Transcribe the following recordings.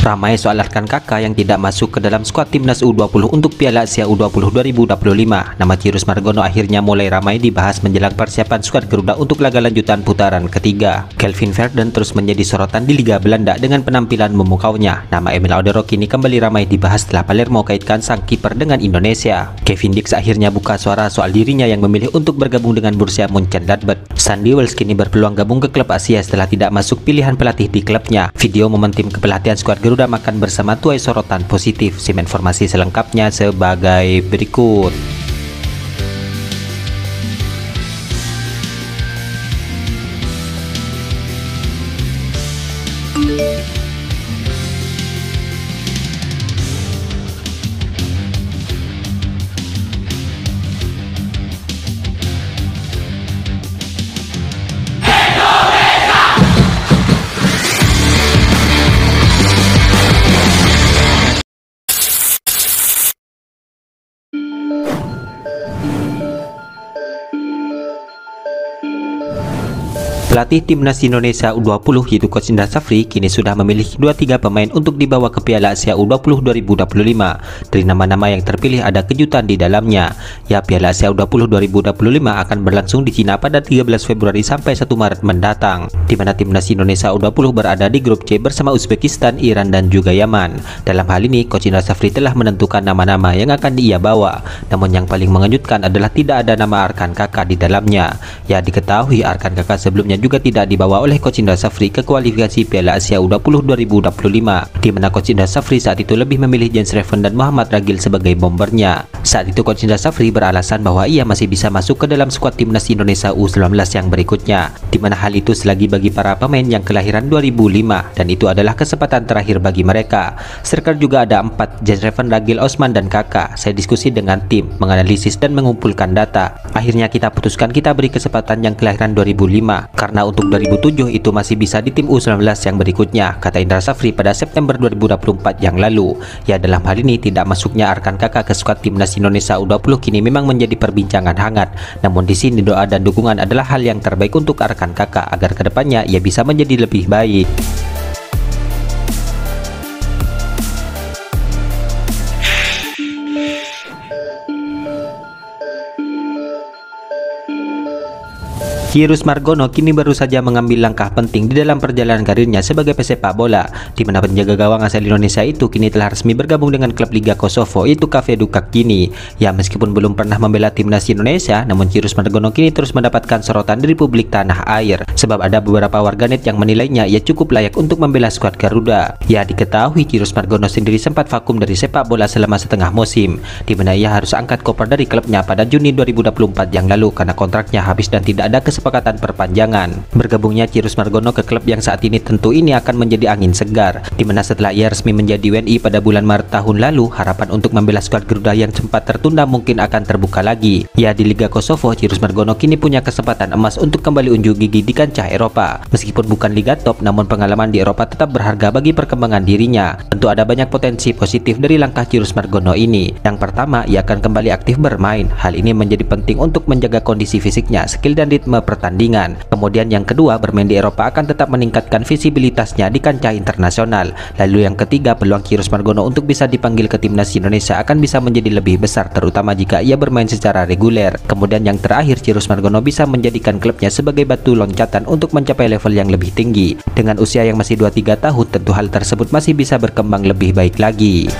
Ramai soal rekan kakak yang tidak masuk ke dalam skuad timnas U20 untuk Piala Asia U20 2025. Nama Cirus Margono akhirnya mulai ramai dibahas menjelang persiapan skuad Garuda untuk laga lanjutan putaran ketiga. Kelvin Verden terus menjadi sorotan di Liga Belanda dengan penampilan memukaunya. Nama Emil Alderweireld kini kembali ramai dibahas setelah Palermo kaitkan sang kiper dengan Indonesia. Kevin Dix akhirnya buka suara soal dirinya yang memilih untuk bergabung dengan Borussia Mönchengladbach. Sandy Wells kini berpeluang gabung ke klub Asia setelah tidak masuk pilihan pelatih di klubnya. Video momen tim kepelatihan skuad Garuda makan bersama tuai sorotan positif. Sim informasi selengkapnya sebagai berikut. Pelatih timnas Indonesia U20 yaitu Coach Indra Safri kini sudah memilih 2-3 pemain untuk dibawa ke Piala Asia U20 2025. Dari nama-nama yang terpilih ada kejutan di dalamnya. Ya, Piala Asia U20 2025 akan berlangsung di Cina pada 13 Februari sampai 1 Maret mendatang, di mana timnas Indonesia U20 berada di grup C bersama Uzbekistan, Iran dan juga Yaman. Dalam hal ini, Coach Indra Safri telah menentukan nama-nama yang akan ia bawa. Namun yang paling mengejutkan adalah tidak ada nama Arkan Kakak di dalamnya. Ya, diketahui Arkan Kakak sebelumnya juga tidak dibawa oleh Coach Indra Safri ke kualifikasi Piala Asia U20 2025, di mana Coach Indra Safri saat itu lebih memilih Jens Reven dan Muhammad Ragil sebagai bombernya. Saat itu Coach Indra Safri beralasan bahwa ia masih bisa masuk ke dalam skuad timnas Indonesia U19 yang berikutnya, di mana hal itu selagi bagi para pemain yang kelahiran 2005 dan itu adalah kesempatan terakhir bagi mereka. Serta juga ada 4, Jens Reven, Ragil, Osman dan Kakak. Saya diskusi dengan tim, menganalisis dan mengumpulkan data. Akhirnya kita putuskan kita beri kesempatan yang kelahiran 2005 karena untuk 2007 itu masih bisa di tim U19 yang berikutnya, kata Indra Safri pada September 2024 yang lalu. Ya, dalam hal ini tidak masuknya Arkan Kakak ke skuad timnas Indonesia U20 kini memang menjadi perbincangan hangat. Namun di sini doa dan dukungan adalah hal yang terbaik untuk Arkan Kakak agar kedepannya ia bisa menjadi lebih baik. Cirus Margono kini baru saja mengambil langkah penting di dalam perjalanan karirnya sebagai pesepak bola, di mana penjaga gawang asal Indonesia itu kini telah resmi bergabung dengan klub Liga Kosovo yaitu KV Dukak kini. Ya, meskipun belum pernah membela timnas Indonesia, namun Cirus Margono kini terus mendapatkan sorotan dari publik tanah air, sebab ada beberapa warganet yang menilainya ia cukup layak untuk membela skuad Garuda. Ya, diketahui Cirus Margono sendiri sempat vakum dari sepak bola selama setengah musim, di mana ia harus angkat koper dari klubnya pada Juni 2024 yang lalu karena kontraknya habis dan tidak ada kesepakatan perpanjangan. Bergabungnya Cirus Margono ke klub yang saat ini tentu ini akan menjadi angin segar, di mana setelah ia resmi menjadi WNI pada bulan Maret tahun lalu, harapan untuk membela skuad Garuda yang sempat tertunda mungkin akan terbuka lagi. Ya, di Liga Kosovo, Cirus Margono kini punya kesempatan emas untuk kembali unjuk gigi di kancah Eropa. Meskipun bukan liga top, namun pengalaman di Eropa tetap berharga bagi perkembangan dirinya. Tentu ada banyak potensi positif dari langkah Cirus Margono ini. Yang pertama, ia akan kembali aktif bermain. Hal ini menjadi penting untuk menjaga kondisi fisiknya, skill dan ritme pertandingan. Kemudian yang kedua, bermain di Eropa akan tetap meningkatkan visibilitasnya di kancah internasional. Lalu yang ketiga, peluang Cirus Margono untuk bisa dipanggil ke timnas Indonesia akan bisa menjadi lebih besar, terutama jika ia bermain secara reguler. Kemudian yang terakhir, Cirus Margono bisa menjadikan klubnya sebagai batu loncatan untuk mencapai level yang lebih tinggi. Dengan usia yang masih 23 tahun, tentu hal tersebut masih bisa berkembang lebih baik lagi.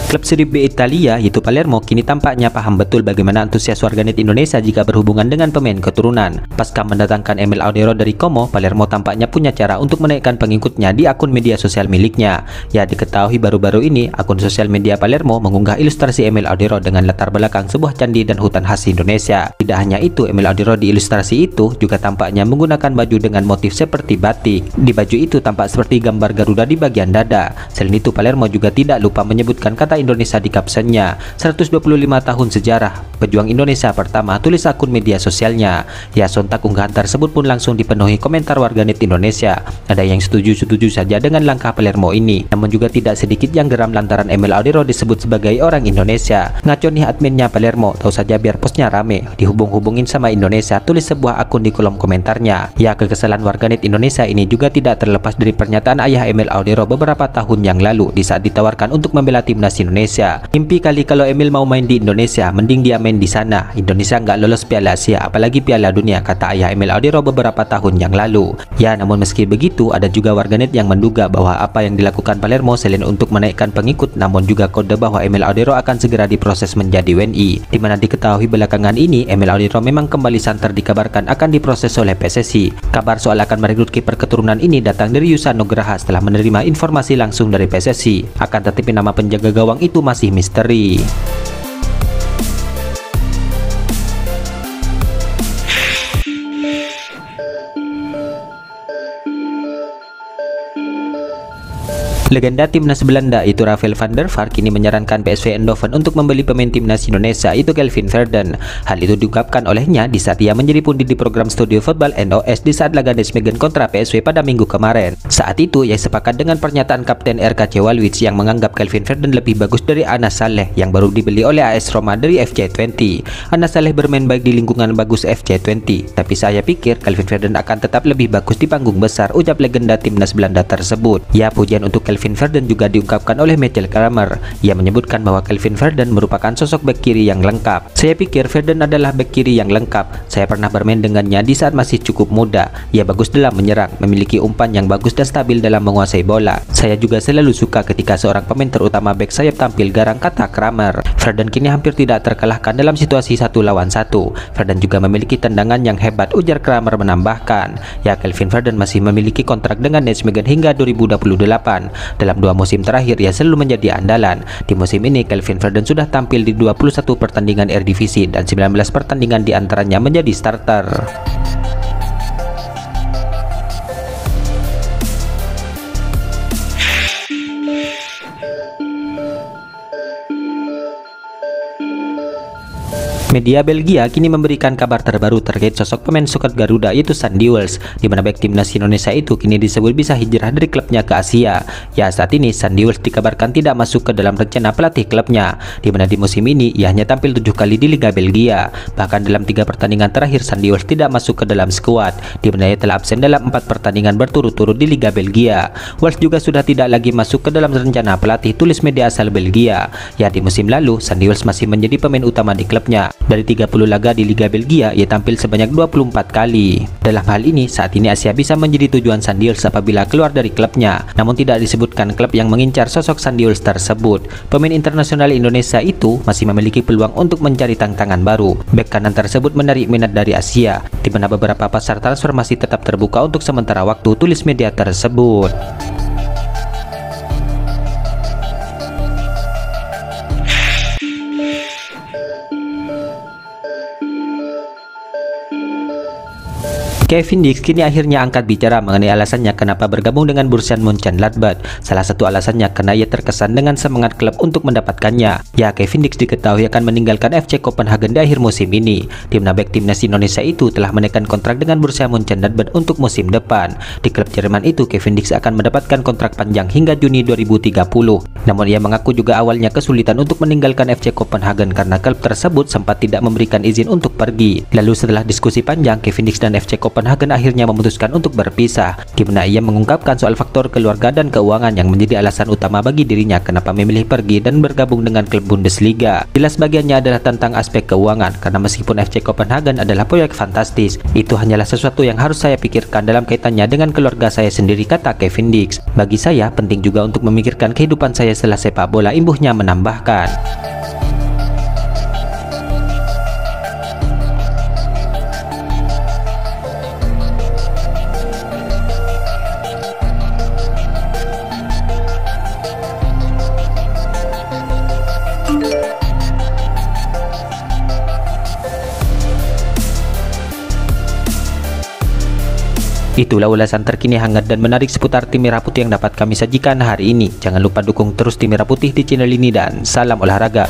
Klub Serie B Italia yaitu Palermo kini tampaknya paham betul bagaimana antusias warganet Indonesia jika berhubungan dengan pemain keturunan. Pasca mendatangkan Emil Alderweireld dari Como, Palermo tampaknya punya cara untuk menaikkan pengikutnya di akun media sosial miliknya. Ya, diketahui baru-baru ini akun sosial media Palermo mengunggah ilustrasi Emil Alderweireld dengan latar belakang sebuah candi dan hutan khas Indonesia. Tidak hanya itu, Emil Alderweireld di ilustrasi itu juga tampaknya menggunakan baju dengan motif seperti batik. Di baju itu tampak seperti gambar Garuda di bagian dada. Selain itu, Palermo juga tidak lupa menyebutkan kata kata Indonesia di kapsennya. 125 tahun sejarah pejuang Indonesia pertama, tulis akun media sosialnya. Ya, sontak unggahan tersebut pun langsung dipenuhi komentar warganet Indonesia. Ada yang setuju-setuju saja dengan langkah Palermo ini, namun juga tidak sedikit yang geram lantaran Emil Audero disebut sebagai orang Indonesia. Ngaco nih adminnya Palermo, tahu saja biar postnya rame, dihubung-hubungin sama Indonesia, tulis sebuah akun di kolom komentarnya. Ya, kekesalan warganet Indonesia ini juga tidak terlepas dari pernyataan ayah Emil Audero beberapa tahun yang lalu di saat ditawarkan untuk membela timnas Indonesia. Mimpi kali kalau Emil mau main di Indonesia, mending dia main di sana. Indonesia nggak lolos Piala Asia, apalagi Piala Dunia, kata ayah Emil Audero beberapa tahun yang lalu. Ya, namun meski begitu, ada juga warganet yang menduga bahwa apa yang dilakukan Palermo selain untuk menaikkan pengikut, namun juga kode bahwa Emil Audero akan segera diproses menjadi WNI. Di mana diketahui belakangan ini, Emil Audero memang kembali santer dikabarkan akan diproses oleh PSSI. Kabar soal akan merekrut kiper keturunan ini datang dari Yusa Nugraha setelah menerima informasi langsung dari PSSI. Akan tetapi nama penjaga gawang itu masih misteri. Legenda timnas Belanda itu Rafael van der Vaart kini menyarankan PSV Eindhoven untuk membeli pemain timnas Indonesia itu Kelvin Verden. Hal itu diungkapkan olehnya di saat ia menjadi pundit di program Studio Football NOS di saat laga Nijmegen kontra PSV pada minggu kemarin. Saat itu ia sepakat dengan pernyataan Kapten RKC Walwich yang menganggap Kelvin Verden lebih bagus dari Anas Saleh yang baru dibeli oleh AS Roma dari FC20. Anas Saleh bermain baik di lingkungan bagus FC20, tapi saya pikir Kelvin Verden akan tetap lebih bagus di panggung besar, ucap legenda timnas Belanda tersebut. Ya, pujian untuk Kelvin Verden juga diungkapkan oleh Michael Kramer. Ia menyebutkan bahwa Kelvin Verden merupakan sosok bek kiri yang lengkap. Saya pikir Verden adalah bek kiri yang lengkap. Saya pernah bermain dengannya di saat masih cukup muda. Ia bagus dalam menyerang, memiliki umpan yang bagus dan stabil dalam menguasai bola. Saya juga selalu suka ketika seorang pemain terutama bek sayap tampil garang, kata Kramer. Verden kini hampir tidak terkalahkan dalam situasi 1 lawan 1. Verden juga memiliki tendangan yang hebat, ujar Kramer menambahkan. Ya, Kelvin Verden masih memiliki kontrak dengan Nijmegen hingga 2028. Dalam 2 musim terakhir ia selalu menjadi andalan. Di musim ini Kelvin Verden sudah tampil di 21 pertandingan Eredivisie dan 19 pertandingan diantaranya menjadi starter. Media Belgia kini memberikan kabar terbaru terkait sosok pemain sukat Garuda yaitu Sandy Wells, di mana bek timnas Indonesia itu kini disebut bisa hijrah dari klubnya ke Asia. Ya, saat ini Sandy Wells dikabarkan tidak masuk ke dalam rencana pelatih klubnya, di mana di musim ini ia hanya tampil 7 kali di Liga Belgia. Bahkan dalam 3 pertandingan terakhir Sandy Wells tidak masuk ke dalam skuad, di mana ia telah absen dalam 4 pertandingan berturut-turut di Liga Belgia. Wells juga sudah tidak lagi masuk ke dalam rencana pelatih, tulis media asal Belgia. Ya, di musim lalu Sandy Wells masih menjadi pemain utama di klubnya. Dari 30 laga di Liga Belgia, ia tampil sebanyak 24 kali. Dalam hal ini, saat ini Asia bisa menjadi tujuan Sandy Wells apabila keluar dari klubnya. Namun tidak disebutkan klub yang mengincar sosok Sandy Wells tersebut. Pemain internasional Indonesia itu masih memiliki peluang untuk mencari tantangan baru. Bek kanan tersebut menarik minat dari Asia, di mana beberapa pasar transfer masih tetap terbuka untuk sementara waktu, tulis media tersebut. Kevin Dix kini akhirnya angkat bicara mengenai alasannya kenapa bergabung dengan Borussia Mönchengladbach. Salah satu alasannya karena ia terkesan dengan semangat klub untuk mendapatkannya. Ya, Kevin Dix diketahui akan meninggalkan FC Copenhagen di akhir musim ini. Tim bek timnas Indonesia itu telah menaikkan kontrak dengan Borussia Mönchengladbach untuk musim depan. Di klub Jerman itu, Kevin Dix akan mendapatkan kontrak panjang hingga Juni 2030. Namun ia mengaku juga awalnya kesulitan untuk meninggalkan FC Copenhagen karena klub tersebut sempat tidak memberikan izin untuk pergi. Lalu setelah diskusi panjang, Kevin Dix dan FC Copenhagen akhirnya memutuskan untuk berpisah, di mana ia mengungkapkan soal faktor keluarga dan keuangan yang menjadi alasan utama bagi dirinya kenapa memilih pergi dan bergabung dengan klub Bundesliga. Jelas bagiannya adalah tentang aspek keuangan, karena meskipun FC Copenhagen adalah proyek fantastis, itu hanyalah sesuatu yang harus saya pikirkan dalam kaitannya dengan keluarga saya sendiri, kata Kevin Dix. Bagi saya penting juga untuk memikirkan kehidupan saya setelah sepak bola, imbuhnya menambahkan. Itulah ulasan terkini hangat dan menarik seputar tim Merah Putih yang dapat kami sajikan hari ini. Jangan lupa dukung terus tim Merah Putih di channel ini dan salam olahraga.